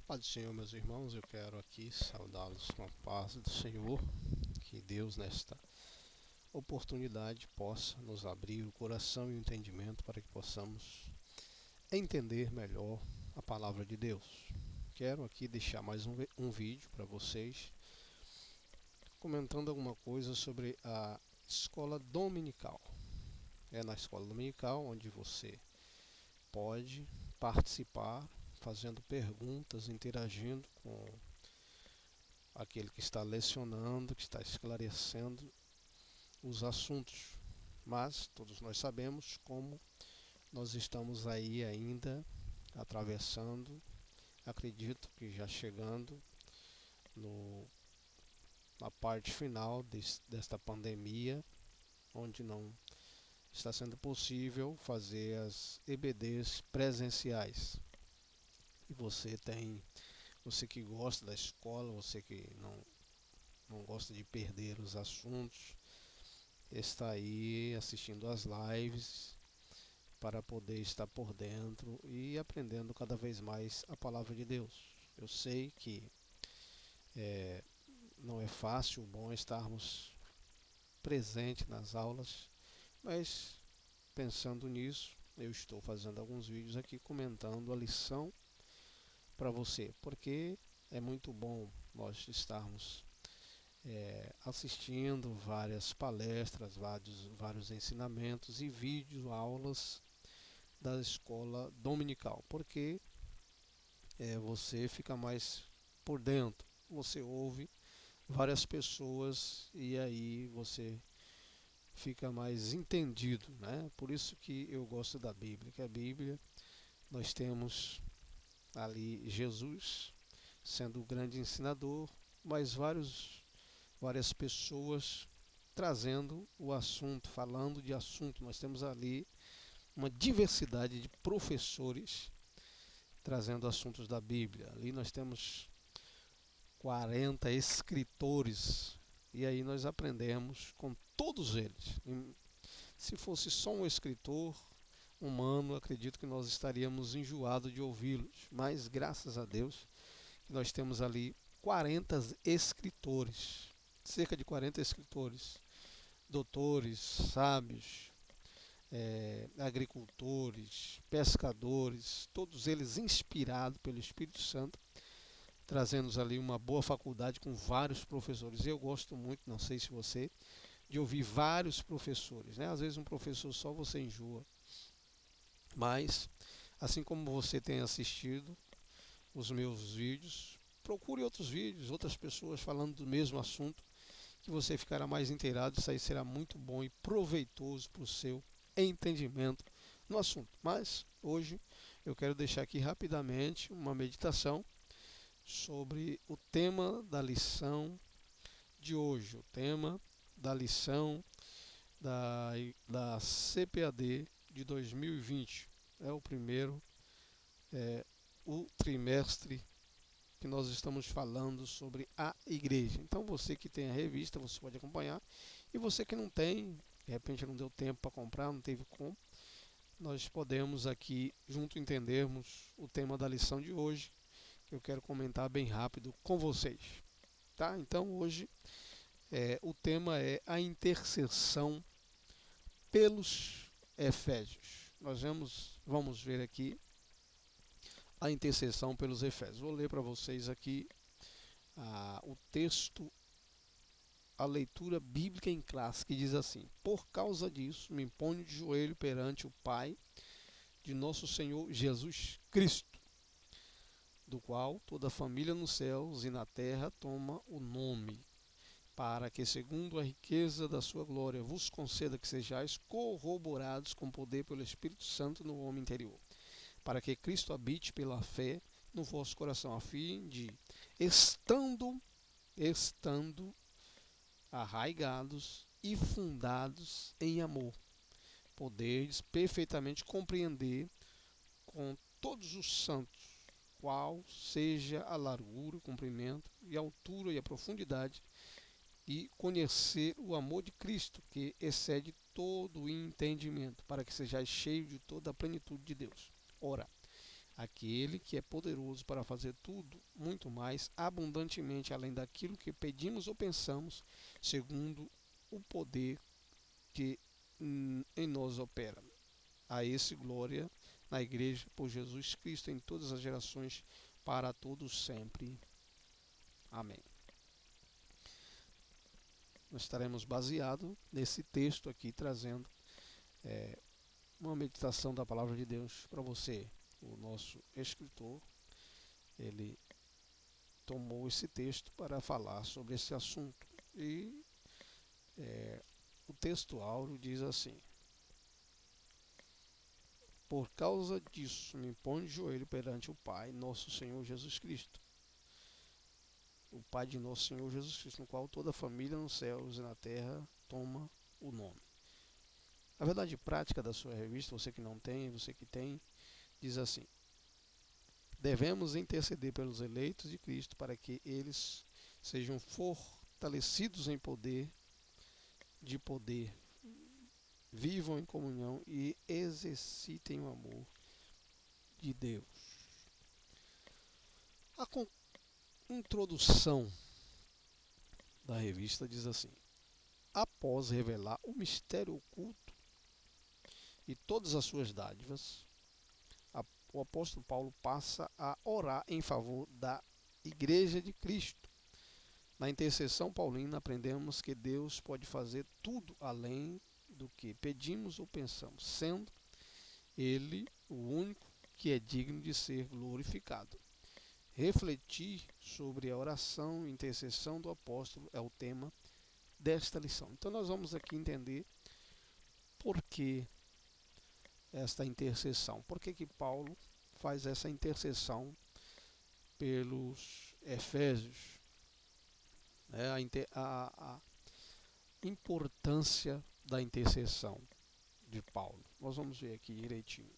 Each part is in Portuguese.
Paz do Senhor, meus irmãos, eu quero aqui saudá-los com a paz do Senhor, que Deus nesta oportunidade possa nos abrir o coração e o entendimento para que possamos entender melhor a palavra de Deus. Quero aqui deixar mais um vídeo para vocês, comentando alguma coisa sobre a escola dominical. É na escola dominical onde você pode participar, fazendo perguntas, interagindo com aquele que está lecionando, que está esclarecendo os assuntos. Mas todos nós sabemos como nós estamos aí ainda atravessando, acredito que já chegando no, na parte final desta pandemia, onde não está sendo possível fazer as EBDs presenciais. E você que gosta da escola, você que não gosta de perder os assuntos, está aí assistindo as lives para poder estar por dentro e aprendendo cada vez mais a palavra de Deus. Eu sei que é, não é fácil, bom estarmos presentes nas aulas, mas pensando nisso, eu estou fazendo alguns vídeos aqui comentando a lição para você, porque é muito bom nós estarmos assistindo várias palestras, vários ensinamentos e vídeos, aulas da escola dominical, porque você fica mais por dentro, você ouve várias pessoas e aí você fica mais entendido, né? Por isso que eu gosto da Bíblia, que a Bíblia nós temos ali Jesus sendo o grande ensinador, mas várias pessoas trazendo o assunto, falando de assunto. Nós temos ali uma diversidade de professores trazendo assuntos da Bíblia. Ali nós temos 40 escritores e aí nós aprendemos com todos eles. Se fosse só um escritor humano, acredito que nós estaríamos enjoados de ouvi-los, mas graças a Deus nós temos ali 40 escritores, cerca de 40 escritores, doutores, sábios, agricultores, pescadores, todos eles inspirados pelo Espírito Santo, trazendo ali uma boa faculdade com vários professores. Eu gosto muito, não sei se você, de ouvir vários professores, né? Às vezes um professor só você enjoa, mas assim como você tem assistido os meus vídeos, procure outros vídeos, outras pessoas falando do mesmo assunto, que você ficará mais inteirado. Isso aí será muito bom e proveitoso para o seu entendimento no assunto. Mas hoje eu quero deixar aqui rapidamente uma meditação sobre o tema da lição de hoje, o tema da lição da CPAD de 2020. É o primeiro, o trimestre que nós estamos falando sobre a igreja. Então você que tem a revista, você pode acompanhar. E você que não tem, de repente não deu tempo para comprar, não teve como, nós podemos aqui junto entendermos o tema da lição de hoje, que eu quero comentar bem rápido com vocês. Tá? Então hoje o tema é a intercessão pelos Efésios. Nós vamos ver aqui a intercessão pelos Efésios. Vou ler para vocês aqui o texto, a leitura bíblica em classe, que diz assim: por causa disso, me ponho de joelho perante o Pai de nosso Senhor Jesus Cristo, do qual toda a família nos céus e na terra toma o nome, para que, segundo a riqueza da sua glória, vos conceda que sejais corroborados com poder pelo Espírito Santo no homem interior, para que Cristo habite pela fé no vosso coração, a fim de, estando arraigados e fundados em amor, poderes perfeitamente compreender com todos os santos qual seja a largura, o comprimento e a altura e a profundidade, e conhecer o amor de Cristo, que excede todo o entendimento, para que sejais cheio de toda a plenitude de Deus. Ora, aquele que é poderoso para fazer tudo, muito mais, abundantemente além daquilo que pedimos ou pensamos, segundo o poder que em nós opera. A esse glória na igreja por Jesus Cristo em todas as gerações, para todos sempre. Amém. Nós estaremos baseados nesse texto aqui, trazendo uma meditação da palavra de Deus para você. O nosso escritor, ele tomou esse texto para falar sobre esse assunto. E o texto áureo diz assim: por causa disso, me ponho de joelho perante o Pai, nosso Senhor Jesus Cristo. O Pai de nosso Senhor Jesus Cristo, no qual toda a família nos céus e na terra toma o nome. A verdade prática da sua revista, você que não tem, você que tem, diz assim: devemos interceder pelos eleitos de Cristo para que eles sejam fortalecidos em poder, vivam em comunhão e exercitem o amor de Deus. A introdução da revista diz assim: após revelar o mistério oculto e todas as suas dádivas, o apóstolo Paulo passa a orar em favor da Igreja de Cristo. Na intercessão paulina aprendemos que Deus pode fazer tudo além do que pedimos ou pensamos, sendo Ele o único que é digno de ser glorificado. Refletir sobre a oração e intercessão do apóstolo é o tema desta lição. Então nós vamos aqui entender por que esta intercessão. Por que Paulo faz essa intercessão pelos Efésios? A importância da intercessão de Paulo. Nós vamos ver aqui direitinho.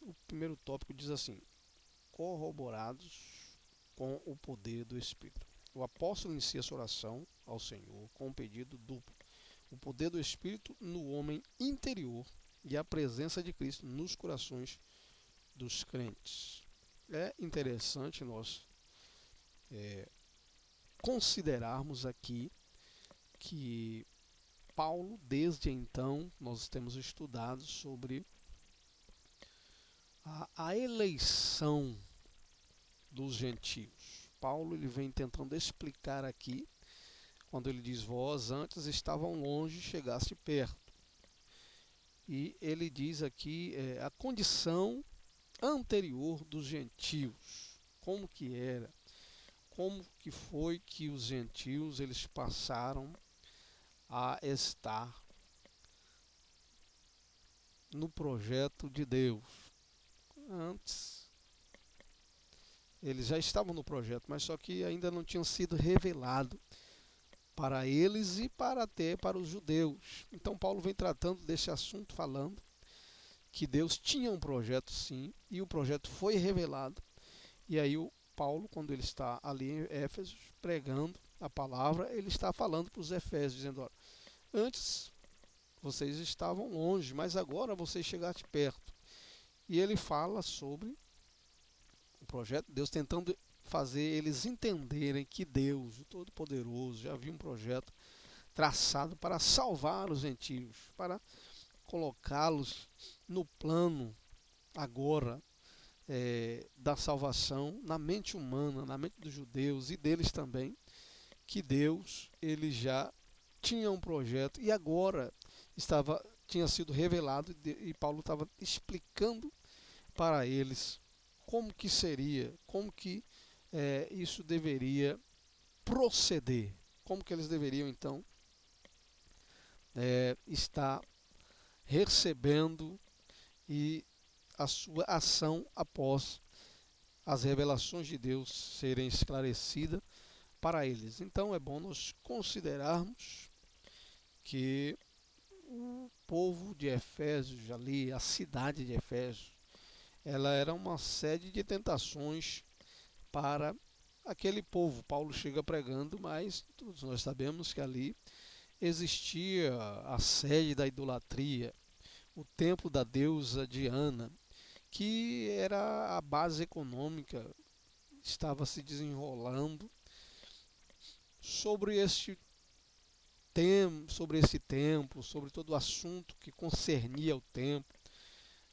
O primeiro tópico diz assim: corroborados com o poder do Espírito. O apóstolo inicia sua oração ao Senhor com um pedido duplo: o poder do Espírito no homem interior e a presença de Cristo nos corações dos crentes. É interessante nós considerarmos aqui que Paulo, desde então, nós temos estudado sobre a eleição dos gentios. Paulo ele vem tentando explicar aqui, quando ele diz: vós antes estavam longe, chegaste perto. E ele diz aqui a condição anterior dos gentios, como que era, como que foi que os gentios eles passaram a estar no projeto de Deus. Antes, eles já estavam no projeto, mas só que ainda não tinham sido revelado para eles e até para os judeus. Então Paulo vem tratando desse assunto, falando que Deus tinha um projeto sim, e o projeto foi revelado. E aí o Paulo, quando ele está ali em Éfeso, pregando a palavra, ele está falando para os Efésios, dizendo: olha, antes vocês estavam longe, mas agora vocês chegaram perto. E ele fala sobre o projeto de Deus, tentando fazer eles entenderem que Deus, o Todo-Poderoso, já havia um projeto traçado para salvar os gentios, para colocá-los no plano agora da salvação, na mente humana, na mente dos judeus e deles também, que Deus ele já tinha um projeto e agora tinha sido revelado, e Paulo estava explicando para eles como que seria, como que isso deveria proceder, como que eles deveriam então estar recebendo e a sua ação após as revelações de Deus serem esclarecidas para eles. Então é bom nós considerarmos que o povo de Efésios ali, a cidade de Efésios, ela era uma sede de tentações para aquele povo. Paulo chega pregando, mas todos nós sabemos que ali existia a sede da idolatria, o templo da deusa Diana, que era a base econômica, estava se desenrolando sobre sobre esse templo, sobre todo o assunto que concernia o templo.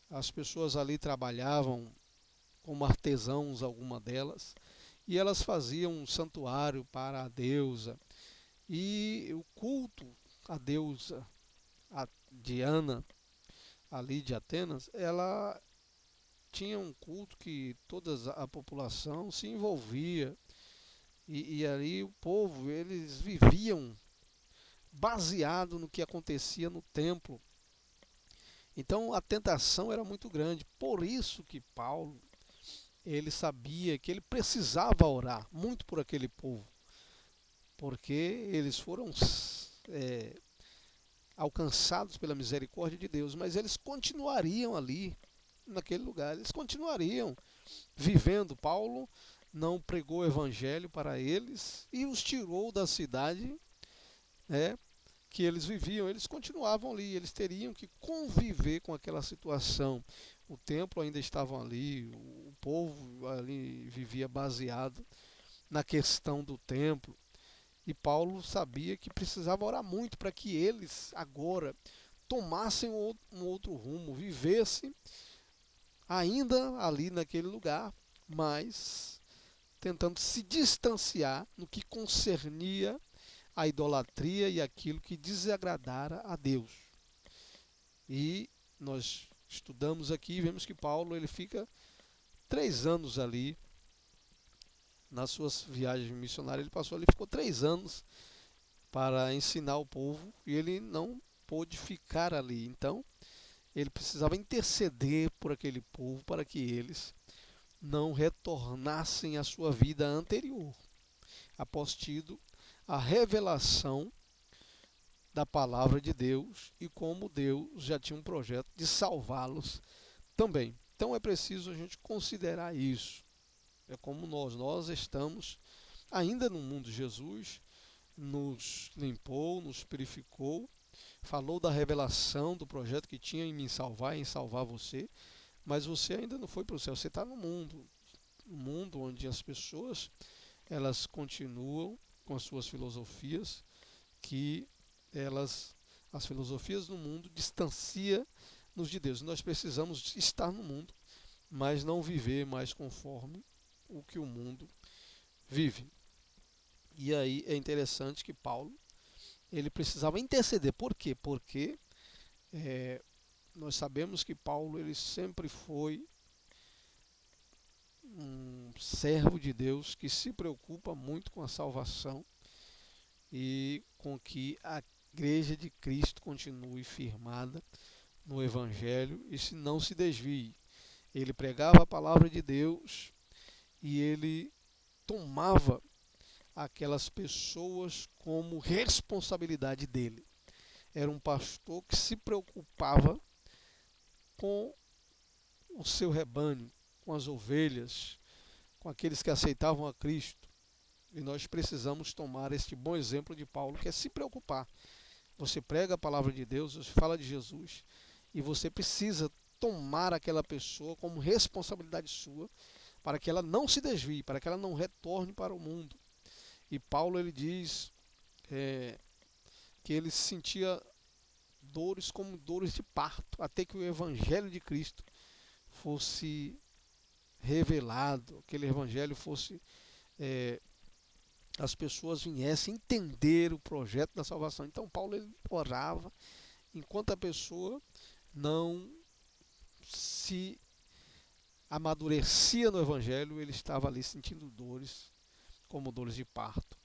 As pessoas ali trabalhavam como artesãos, alguma delas, e elas faziam um santuário para a deusa. E o culto à deusa a Diana, ali de Atenas, ela tinha um culto que toda a população se envolvia. E ali o povo, eles viviam baseado no que acontecia no templo. Então a tentação era muito grande. Por isso que Paulo, ele sabia que ele precisava orar muito por aquele povo, porque eles foram é, alcançados pela misericórdia de Deus, mas eles continuariam ali, naquele lugar, eles continuariam vivendo. Paulo não pregou o evangelho para eles e os tirou da cidade, né, que eles viviam. Eles continuavam ali, eles teriam que conviver com aquela situação. O templo ainda estava ali, o povo ali vivia baseado na questão do templo. E Paulo sabia que precisava orar muito para que eles agora tomassem um outro rumo, vivessem ainda ali naquele lugar, mas tentando se distanciar no que concernia a idolatria e aquilo que desagradara a Deus. E nós estudamos aqui e vemos que Paulo ele fica 3 anos ali nas suas viagens missionárias. Ele passou ali, ficou 3 anos para ensinar o povo e ele não pôde ficar ali. Então ele precisava interceder por aquele povo para que eles não retornassem à sua vida anterior, após tido a revelação da palavra de Deus e como Deus já tinha um projeto de salvá-los também. Então é preciso a gente considerar isso. É como nós estamos ainda no mundo. Jesus nos limpou, nos purificou, falou da revelação do projeto que tinha em me salvar, em salvar você, mas você ainda não foi para o céu, você está no mundo. Um mundo onde as pessoas elas continuam com as suas filosofias, que elas, as filosofias do mundo distancia-nos de Deus. Nós precisamos estar no mundo, mas não viver mais conforme o que o mundo vive. E aí é interessante que Paulo ele precisava interceder. Por quê? Porque nós sabemos que Paulo ele sempre foi um servo de Deus que se preocupa muito com a salvação e com que a igreja de Cristo continue firmada no Evangelho e se não se desvie. Ele pregava a palavra de Deus e ele tomava aquelas pessoas como responsabilidade dele. Era um pastor que se preocupava com o seu rebanho, com as ovelhas, com aqueles que aceitavam a Cristo. E nós precisamos tomar este bom exemplo de Paulo, que é se preocupar. Você prega a palavra de Deus, você fala de Jesus, e você precisa tomar aquela pessoa como responsabilidade sua, para que ela não se desvie, para que ela não retorne para o mundo. E Paulo ele diz que ele sentia dores como dores de parto, até que o evangelho de Cristo fosse revelado, aquele evangelho fosse as pessoas viessem entender o projeto da salvação. Então Paulo ele orava enquanto a pessoa não se amadurecia no evangelho, ele estava ali sentindo dores como dores de parto,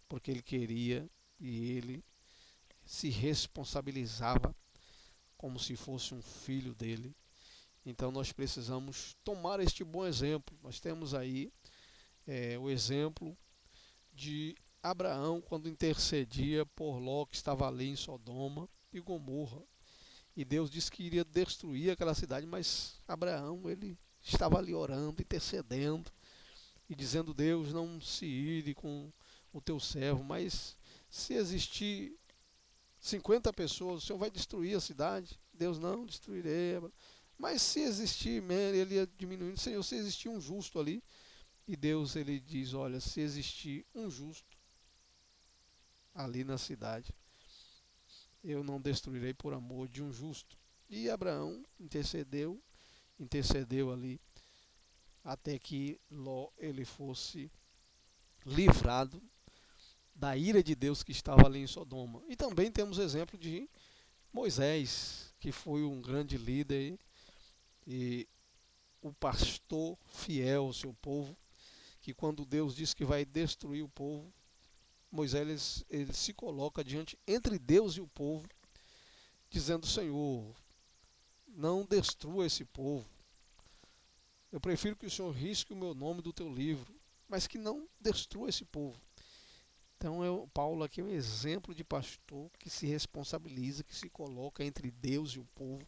porque ele queria e ele se responsabilizava como se fosse um filho dele. Então nós precisamos tomar este bom exemplo. Nós temos aí o exemplo de Abraão quando intercedia por Ló, que estava ali em Sodoma e Gomorra. E Deus disse que iria destruir aquela cidade, mas Abraão ele estava ali orando, intercedendo e dizendo: Deus, não se ire com o teu servo, mas se existir 50 pessoas, o Senhor vai destruir a cidade? Deus: não destruirei. Mas se existir, ele ia diminuindo. Senhor, se existir um justo ali, e Deus ele diz, olha, se existir um justo ali na cidade, eu não destruirei por amor de um justo. E Abraão intercedeu ali, até que Ló ele fosse livrado da ira de Deus que estava ali em Sodoma. E também temos exemplo de Moisés, que foi um grande líder e o pastor fiel ao seu povo, que quando Deus diz que vai destruir o povo, Moisés ele se coloca diante entre Deus e o povo, dizendo: Senhor, não destrua esse povo. Eu prefiro que o Senhor risque o meu nome do teu livro, mas que não destrua esse povo. Então, Paulo aqui é um exemplo de pastor que se responsabiliza, que se coloca entre Deus e o povo,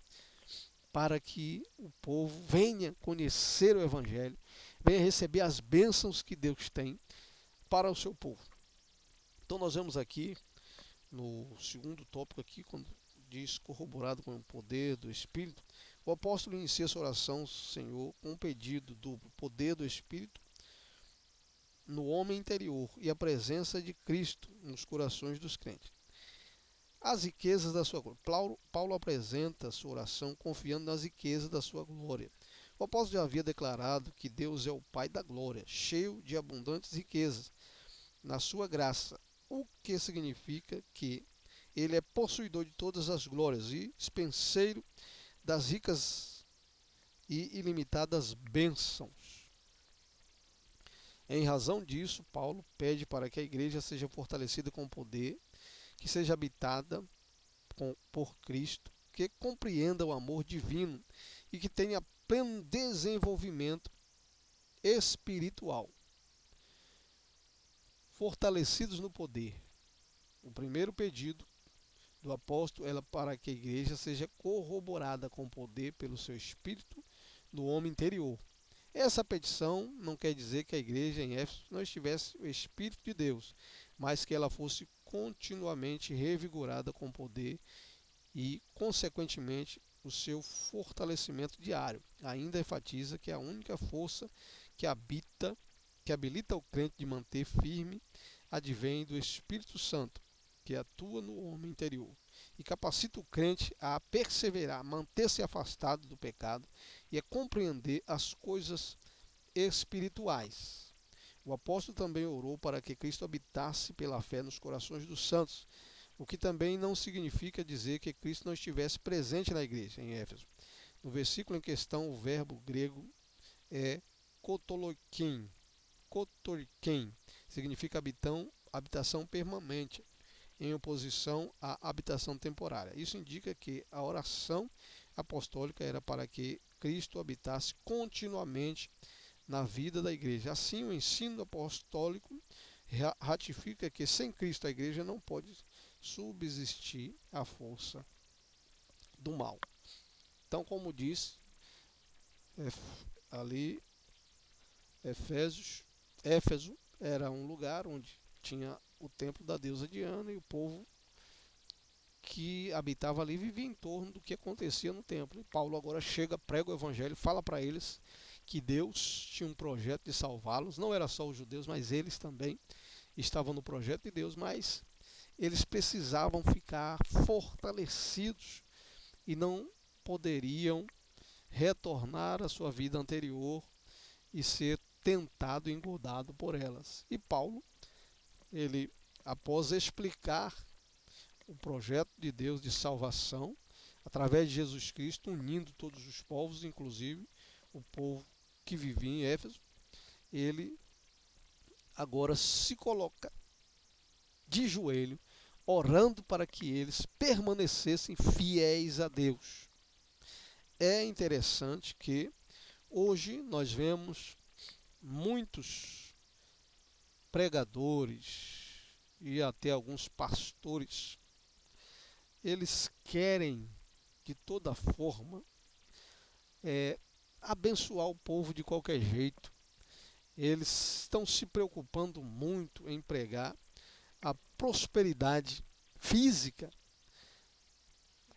para que o povo venha conhecer o Evangelho, venha receber as bênçãos que Deus tem para o seu povo. Então, nós vemos aqui, no segundo tópico aqui, quando diz corroborado com o poder do Espírito, o apóstolo inicia essa oração, Senhor, com um pedido do poder do Espírito no homem interior e a presença de Cristo nos corações dos crentes. As riquezas da sua glória. Paulo apresenta sua oração confiando nas riquezas da sua glória. O apóstolo já havia declarado que Deus é o Pai da glória, cheio de abundantes riquezas na sua graça, o que significa que ele é possuidor de todas as glórias e dispenseiro das ricas e ilimitadas bênçãos. Em razão disso, Paulo pede para que a igreja seja fortalecida com poder, que seja habitada por Cristo, que compreenda o amor divino e que tenha pleno desenvolvimento espiritual. Fortalecidos no poder. O primeiro pedido do apóstolo é para que a igreja seja corroborada com poder pelo seu espírito no homem interior. Essa petição não quer dizer que a igreja em Éfeso não estivesse o Espírito de Deus, mas que ela fosse continuamente revigorada com poder e, consequentemente, o seu fortalecimento diário. Ainda enfatiza que a única força que habilita o crente de manter firme, advém do Espírito Santo, que atua no homem interior e capacita o crente a perseverar, manter-se afastado do pecado e a compreender as coisas espirituais. O apóstolo também orou para que Cristo habitasse pela fé nos corações dos santos, o que também não significa dizer que Cristo não estivesse presente na igreja, em Éfeso. No versículo em questão, o verbo grego é kotoloquim. Kotorquem significa habitação permanente, em oposição à habitação temporária. Isso indica que a oração apostólica era para que Cristo habitasse continuamente na vida da igreja. Assim, o ensino apostólico ratifica que sem Cristo a igreja não pode subsistir à força do mal. Então, como diz ali, Éfeso era um lugar onde tinha o templo da deusa Diana e o povo que habitava ali vivia em torno do que acontecia no templo. E Paulo agora chega, prega o evangelho, fala para eles que Deus tinha um projeto de salvá-los. Não era só os judeus, mas eles também estavam no projeto de Deus, mas eles precisavam ficar fortalecidos e não poderiam retornar à sua vida anterior e ser tentado e engodado por elas. E Paulo, ele, após explicar o projeto de Deus de salvação, através de Jesus Cristo, unindo todos os povos, inclusive o povo que vivia em Éfeso, ele agora se coloca de joelho, orando para que eles permanecessem fiéis a Deus. É interessante que hoje nós vemos muitos pregadores e até alguns pastores, eles querem de toda forma abençoar o povo de qualquer jeito. Eles estão se preocupando muito em pregar a prosperidade física,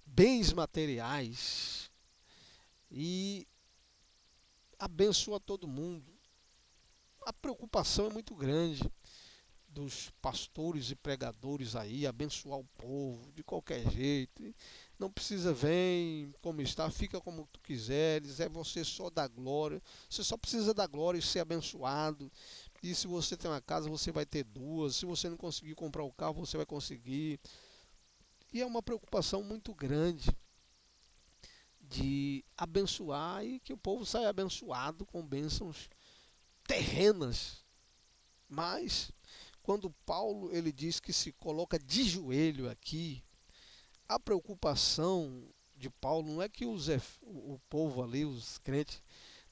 bens materiais, e abençoa todo mundo. A preocupação é muito grande dos pastores e pregadores aí, abençoar o povo de qualquer jeito. E não precisa, vem como está, fica como tu quiseres, é você só dar glória. Você só precisa dar glória e ser abençoado. E se você tem uma casa, você vai ter duas. Se você não conseguir comprar o carro, você vai conseguir. E é uma preocupação muito grande de abençoar e que o povo saia abençoado com bênçãos terrenas. Mas quando Paulo ele diz que se coloca de joelho aqui, a preocupação de Paulo não é que o povo ali, os crentes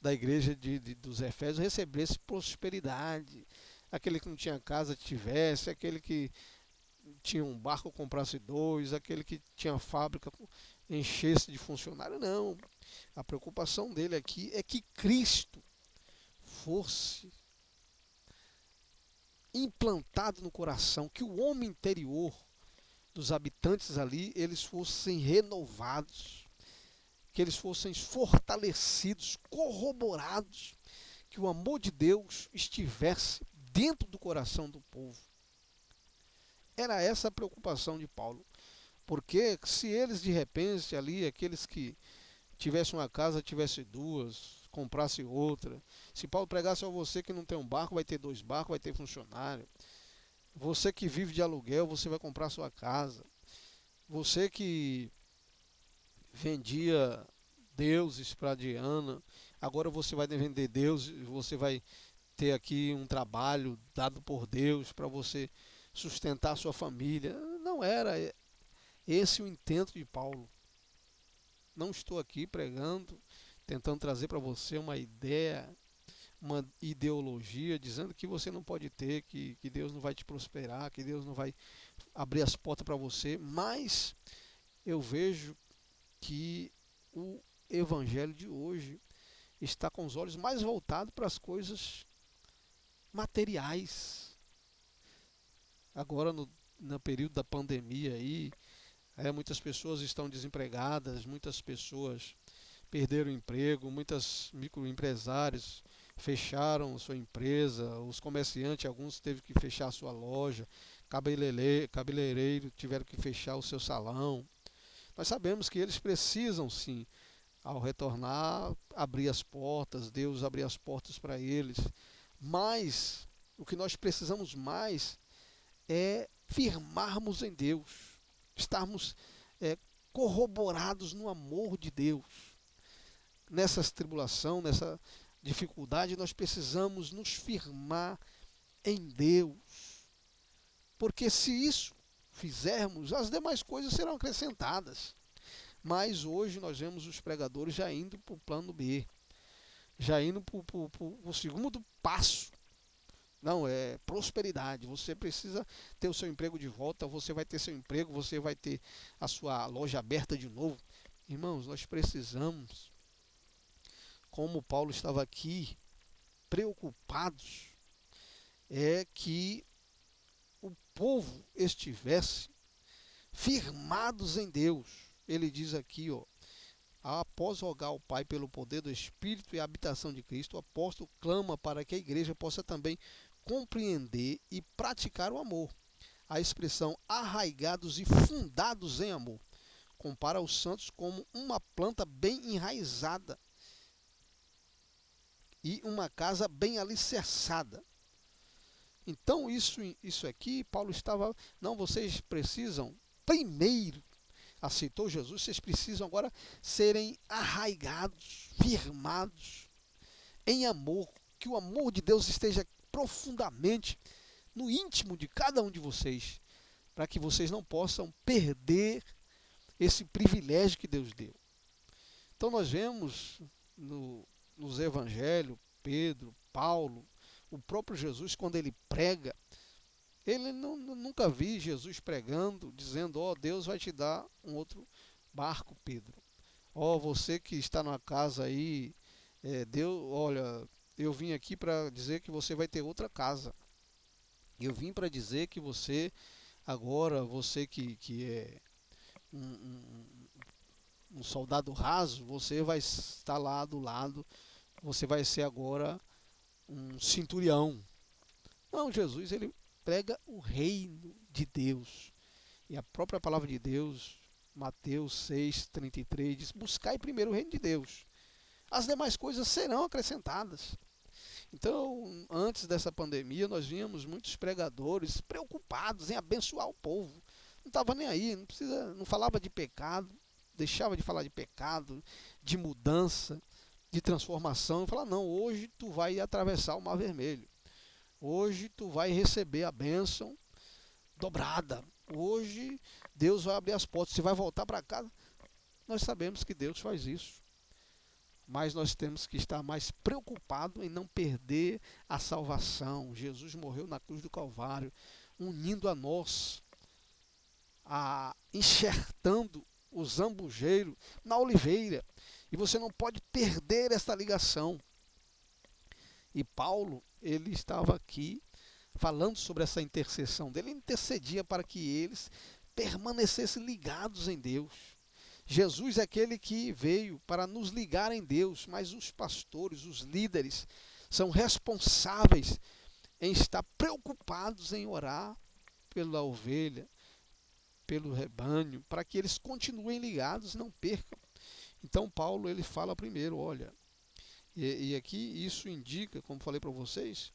da igreja dos Efésios recebesse prosperidade. Aquele que não tinha casa tivesse, aquele que tinha um barco comprasse dois, aquele que tinha fábrica enchesse de funcionário. Não. A preocupação dele aqui é que Cristo fosse implantado no coração, que o homem interior dos habitantes ali, eles fossem renovados, que eles fossem fortalecidos, corroborados, que o amor de Deus estivesse dentro do coração do povo. Era essa a preocupação de Paulo, porque se eles de repente ali, aqueles que tivessem uma casa, tivessem duas, comprasse outra, se Paulo pregasse a você que não tem um barco, vai ter dois barcos, vai ter funcionário. Você que vive de aluguel, você vai comprar sua casa. Você que vendia deuses para Diana, agora você vai vender deuses, você vai ter aqui um trabalho dado por Deus para você sustentar sua família. Não era esse o intento de Paulo. Não estou aqui pregando, tentando trazer para você uma ideia, uma ideologia, dizendo que você não pode ter, que Deus não vai te prosperar, que Deus não vai abrir as portas para você, mas eu vejo que o evangelho de hoje está com os olhos mais voltados para as coisas materiais. Agora no período da pandemia aí, muitas pessoas estão desempregadas, muitas pessoas perderam o emprego, muitos microempresários fecharam sua empresa, os comerciantes, alguns teve que fechar sua loja, cabeleireiro tiveram que fechar o seu salão. Nós sabemos que eles precisam sim, ao retornar, abrir as portas, Deus abrir as portas para eles. Mas o que nós precisamos mais é firmarmos em Deus, estarmos corroborados no amor de Deus. Nessa tribulação, nessa dificuldade, nós precisamos nos firmar em Deus. Porque se isso fizermos, as demais coisas serão acrescentadas. Mas hoje nós vemos os pregadores já indo para o plano B, já indo para o segundo passo. Não, é prosperidade. Você precisa ter o seu emprego de volta, você vai ter seu emprego, você vai ter a sua loja aberta de novo. Irmãos, nós precisamos, como Paulo estava aqui, preocupados, é que o povo estivesse firmados em Deus. Ele diz aqui, ó, após rogar ao Pai pelo poder do Espírito e a habitação de Cristo, o apóstolo clama para que a igreja possa também compreender e praticar o amor. A expressão arraigados e fundados em amor compara os santos como uma planta bem enraizada e uma casa bem alicerçada. Então isso aqui, Paulo estava, não, vocês precisam primeiro aceitou Jesus, vocês precisam agora serem arraigados, firmados em amor, que o amor de Deus esteja profundamente no íntimo de cada um de vocês, para que vocês não possam perder esse privilégio que Deus deu. Então nós vemos nos evangelhos, Pedro, Paulo, o próprio Jesus, quando ele prega, ele nunca vi Jesus pregando, dizendo, ó, Deus vai te dar um outro barco, Pedro. Ó, você que está numa casa aí, Deus, olha, eu vim aqui para dizer que você vai ter outra casa. Eu vim para dizer que você, agora, você que é um um soldado raso, você vai estar lá do lado, você vai ser agora um centurião. Não, Jesus, ele prega o reino de Deus. E a própria palavra de Deus, Mateus 6:33, diz: buscai primeiro o reino de Deus. As demais coisas serão acrescentadas. Então, antes dessa pandemia, nós víamos muitos pregadores preocupados em abençoar o povo. Não estava nem aí, não falava de pecado, deixava de falar de pecado, de mudança, de transformação. Falava, não, hoje tu vai atravessar o Mar Vermelho. Hoje tu vai receber a bênção dobrada. Hoje Deus vai abrir as portas, você vai voltar para casa. Nós sabemos que Deus faz isso. Mas nós temos que estar mais preocupados em não perder a salvação. Jesus morreu na cruz do Calvário, unindo a nós, enxertando o zambujeiro na oliveira. E você não pode perder essa ligação. E Paulo, ele estava aqui falando sobre essa intercessão dele. Ele intercedia para que eles permanecessem ligados em Deus. Jesus é aquele que veio para nos ligar em Deus, mas os pastores, os líderes, são responsáveis em estar preocupados em orar pela ovelha, pelo rebanho, para que eles continuem ligados, não percam. Então Paulo, ele fala primeiro, olha, e aqui isso indica, como falei para vocês,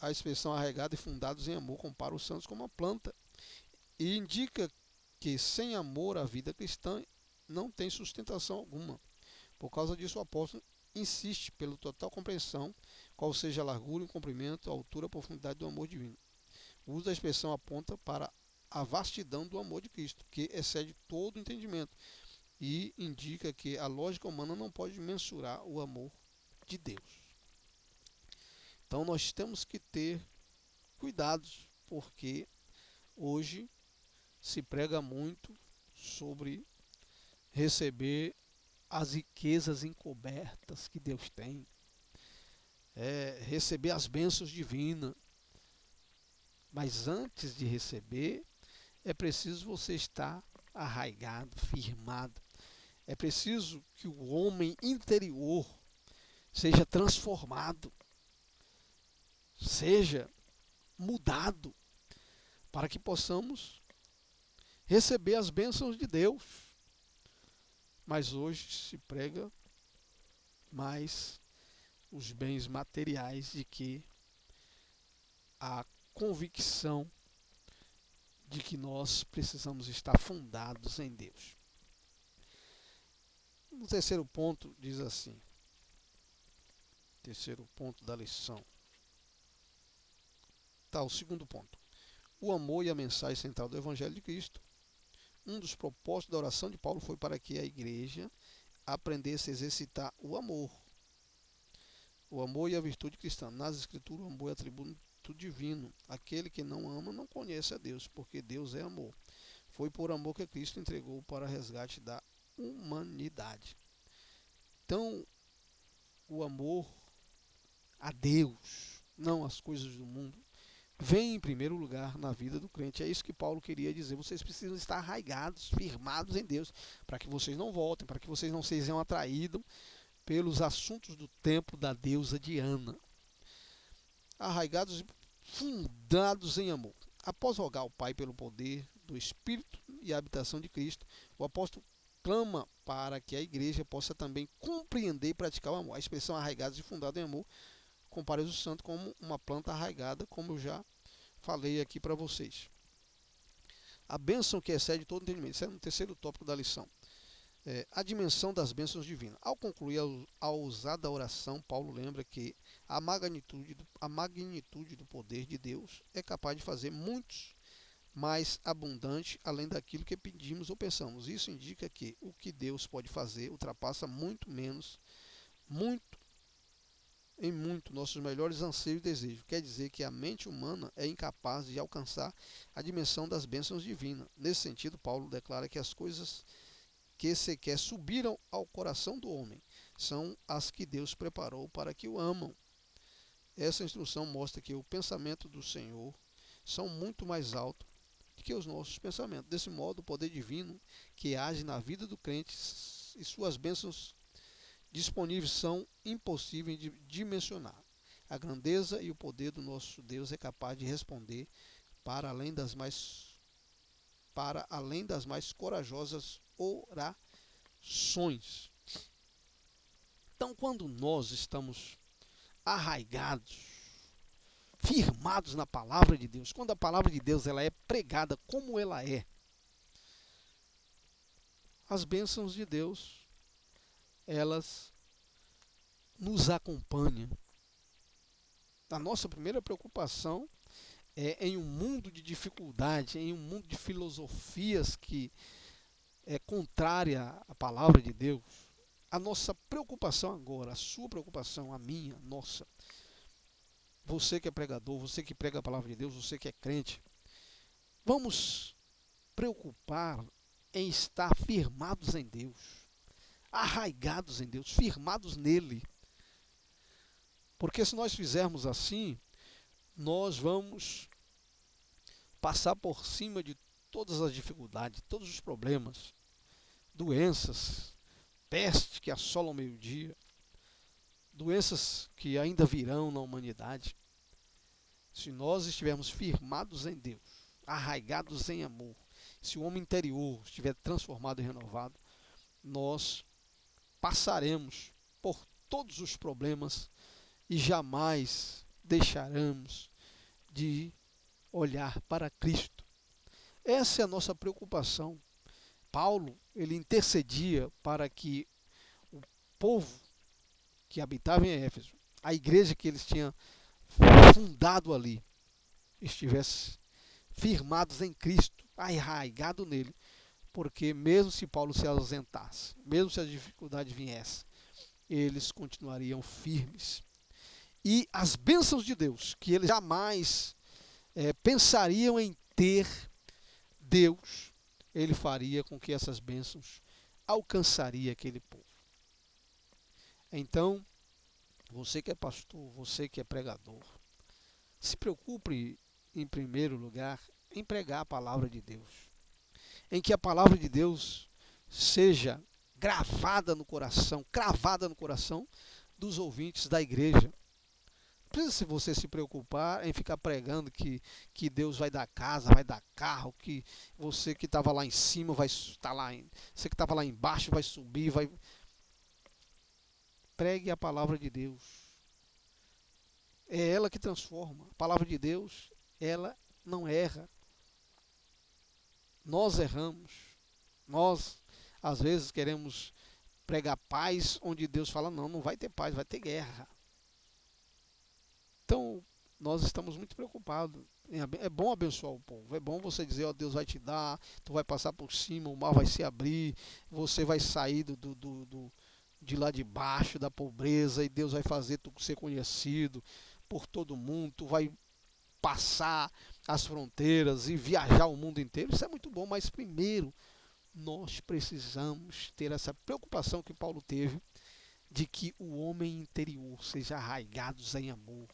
a expressão arraigada e fundados em amor compara os santos como uma planta, e indica que sem amor a vida cristã não tem sustentação alguma. Por causa disso o apóstolo insiste pela total compreensão, qual seja a largura, o comprimento, a altura, a profundidade do amor divino. O uso da expressão aponta para a vastidão do amor de Cristo, que excede todo o entendimento, e indica que a lógica humana não pode mensurar o amor de Deus. Então nós temos que ter cuidados, porque hoje se prega muito sobre receber as riquezas encobertas que Deus tem, receber as bênçãos divinas. Mas antes de receber, é preciso você estar arraigado, firmado. É preciso que o homem interior seja transformado, seja mudado, para que possamos receber as bênçãos de Deus. Mas hoje se prega mais os bens materiais de que a convicção de que nós precisamos estar fundados em Deus. No terceiro ponto diz assim, terceiro ponto da lição. Tá, o segundo ponto. O amor e a mensagem central do Evangelho de Cristo. Um dos propósitos da oração de Paulo foi para que a igreja aprendesse a exercitar o amor. O amor e a virtude cristã. Nas Escrituras, o amor é atributo divino. Aquele que não ama não conhece a Deus, porque Deus é amor. Foi por amor que Cristo entregou para resgate da humanidade. Então, o amor a Deus, não às coisas do mundo, vem em primeiro lugar na vida do crente. É isso que Paulo queria dizer. Vocês precisam estar arraigados, firmados em Deus, para que vocês não voltem, para que vocês não sejam atraídos pelos assuntos do templo da deusa Diana. Arraigados e fundados em amor. Após rogar ao Pai pelo poder do Espírito e a habitação de Cristo, o apóstolo clama para que a igreja possa também compreender e praticar o amor. A expressão arraigados e fundados em amor compara o santo como uma planta arraigada, como eu já falei aqui para vocês. A bênção que excede todo entendimento. Isso é no terceiro tópico da lição. A dimensão das bênçãos divinas. Ao concluir a ousada oração, Paulo lembra que a magnitude do poder de Deus é capaz de fazer muitos mais abundante além daquilo que pedimos ou pensamos. Isso indica que o que Deus pode fazer ultrapassa muito nossos melhores anseios e desejos. Quer dizer que a mente humana é incapaz de alcançar a dimensão das bênçãos divinas. Nesse sentido, Paulo declara que as coisas que sequer subiram ao coração do homem são as que Deus preparou para que o amam. Essa instrução mostra que o pensamento do Senhor são muito mais altos que os nossos pensamentos. Desse modo, o poder divino que age na vida do crente e suas bênçãos disponíveis são impossíveis de dimensionar. A grandeza e o poder do nosso Deus é capaz de responder para além das mais corajosas orações. Então, quando nós estamos arraigados, firmados na palavra de Deus, quando a palavra de Deus ela é pregada como ela é, as bênçãos de Deus, elas nos acompanham. A nossa primeira preocupação é em um mundo de dificuldade, em um mundo de filosofias que é contrária à palavra de Deus. A nossa preocupação agora, a sua preocupação, a minha, nossa, você que é pregador, você que prega a palavra de Deus, você que é crente, vamos preocupar em estar firmados em Deus, arraigados em Deus, firmados nele. Porque se nós fizermos assim, nós vamos passar por cima de todas as dificuldades, todos os problemas, doenças, peste que assola o meio-dia, doenças que ainda virão na humanidade. Se nós estivermos firmados em Deus, arraigados em amor, se o homem interior estiver transformado e renovado, nós passaremos por todos os problemas e jamais deixaremos de olhar para Cristo. Essa é a nossa preocupação. Paulo, ele intercedia para que o povo que habitava em Éfeso, a igreja que eles tinham fundado ali, estivesse firmados em Cristo, arraigado nele, porque mesmo se Paulo se ausentasse, mesmo se as dificuldades viessem, eles continuariam firmes. E as bênçãos de Deus, que eles jamais pensariam em ter, Deus, ele faria com que essas bênçãos alcançaria aquele povo. Então, você que é pastor, você que é pregador, se preocupe em primeiro lugar em pregar a palavra de Deus, em que a palavra de Deus seja gravada no coração, cravada no coração dos ouvintes da igreja. Não precisa você se preocupar em ficar pregando que Deus vai dar casa, vai dar carro, que você que estava lá em cima vai estar lá, você que estava lá embaixo vai subir, vai. Pregue a palavra de Deus. É ela que transforma. A palavra de Deus, ela não erra. Nós erramos. Nós, às vezes, queremos pregar paz onde Deus fala, não, não vai ter paz, vai ter guerra. Então, nós estamos muito preocupados. É bom abençoar o povo. É bom você dizer, ó, Deus vai te dar, tu vai passar por cima, o mar vai se abrir, você vai sair de lá de baixo, da pobreza, e Deus vai fazer tu ser conhecido por todo mundo, tu vai passar as fronteiras e viajar o mundo inteiro. Isso é muito bom, mas primeiro nós precisamos ter essa preocupação que Paulo teve, de que o homem interior seja arraigado em amor,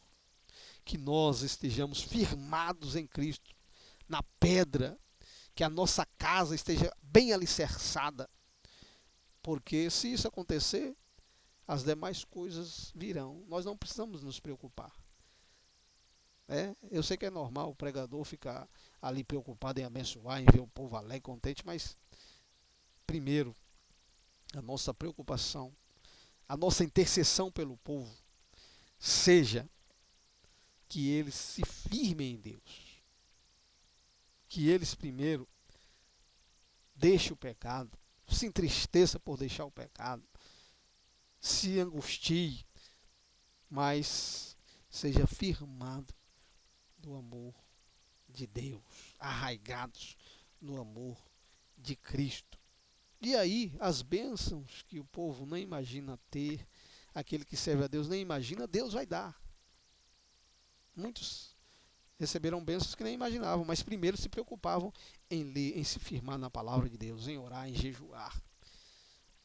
que nós estejamos firmados em Cristo, na pedra, que a nossa casa esteja bem alicerçada, porque se isso acontecer, as demais coisas virão. Nós não precisamos nos preocupar. Eu sei que é normal o pregador ficar ali preocupado em abençoar, em ver o povo alegre, contente, mas primeiro, a nossa preocupação, a nossa intercessão pelo povo, seja que eles se firmem em Deus. Que eles primeiro deixem o pecado, se entristeça por deixar o pecado, se angustie, mas seja firmado no amor de Deus, arraigados no amor de Cristo. E aí, as bênçãos que o povo nem imagina ter, aquele que serve a Deus nem imagina, Deus vai dar. Muitos receberam bênçãos que nem imaginavam, mas primeiro se preocupavam em ler, em se firmar na palavra de Deus, em orar, em jejuar.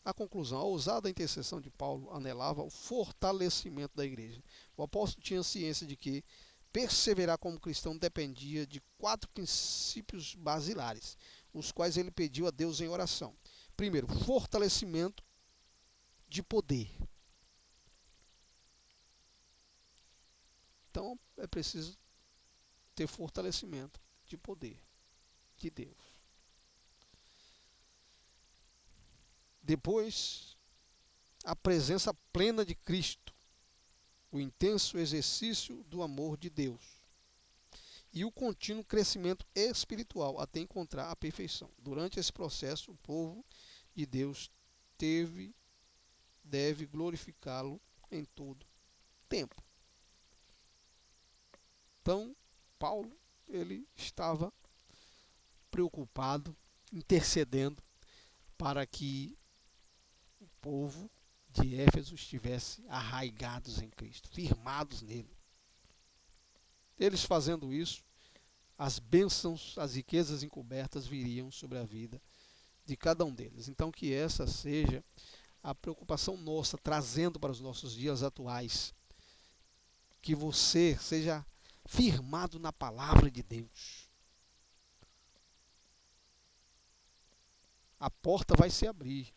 A conclusão, a ousada intercessão de Paulo anelava o fortalecimento da igreja. O apóstolo tinha ciência de que perseverar como cristão dependia de 4 princípios basilares, os quais ele pediu a Deus em oração. Primeiro, fortalecimento de poder. Então, é preciso ter fortalecimento de poder de Deus. Depois, a presença plena de Cristo, o intenso exercício do amor de Deus e o contínuo crescimento espiritual até encontrar a perfeição. Durante esse processo, o povo de Deus deve glorificá-lo em todo tempo. Então, Paulo, ele estava preocupado, intercedendo para que o povo de Éfeso estivesse arraigados em Cristo, firmados nele. Eles fazendo isso, as bênçãos, as riquezas encobertas viriam sobre a vida de cada um deles. Então, que essa seja a preocupação nossa, trazendo para os nossos dias atuais, que você seja firmado na palavra de Deus. A porta vai se abrir.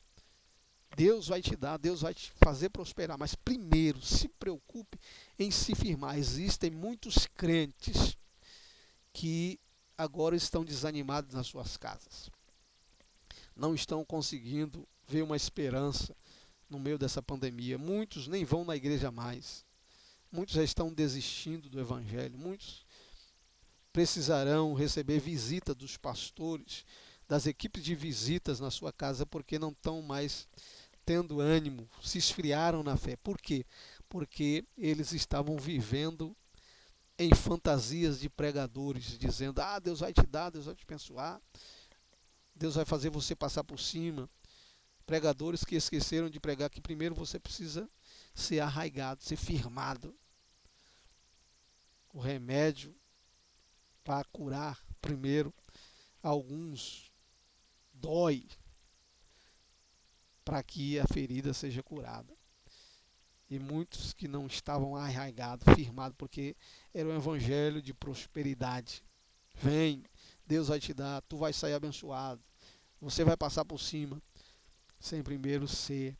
Deus vai te dar, Deus vai te fazer prosperar. Mas primeiro, se preocupe em se firmar. Existem muitos crentes que agora estão desanimados nas suas casas. Não estão conseguindo ver uma esperança no meio dessa pandemia. Muitos nem vão na igreja mais. Muitos já estão desistindo do evangelho. Muitos precisarão receber visita dos pastores, das equipes de visitas na sua casa, porque não estão mais tendo ânimo, se esfriaram na fé. Por quê? Porque eles estavam vivendo em fantasias de pregadores, dizendo: Deus vai te dar, Deus vai te abençoar, Deus vai fazer você passar por cima. Pregadores que esqueceram de pregar que primeiro você precisa ser arraigado, ser firmado. O remédio para curar, primeiro, alguns dói para que a ferida seja curada. E muitos que não estavam arraigados, firmados, porque era um evangelho de prosperidade. Vem, Deus vai te dar, tu vai sair abençoado, você vai passar por cima, sem primeiro ser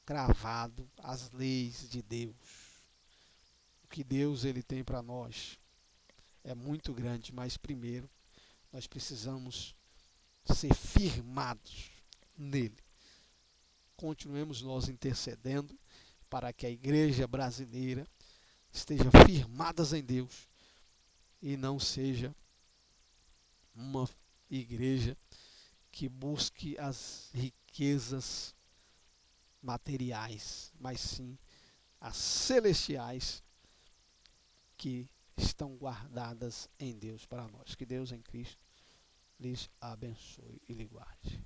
cravado às leis de Deus. O que Deus ele tem para nós é muito grande, mas primeiro nós precisamos ser firmados nele. Continuemos nós intercedendo para que a igreja brasileira esteja firmadas em Deus e não seja uma igreja que busque as riquezas materiais, mas sim as celestiais que estão guardadas em Deus para nós. Que Deus em Cristo lhes abençoe e lhe guarde.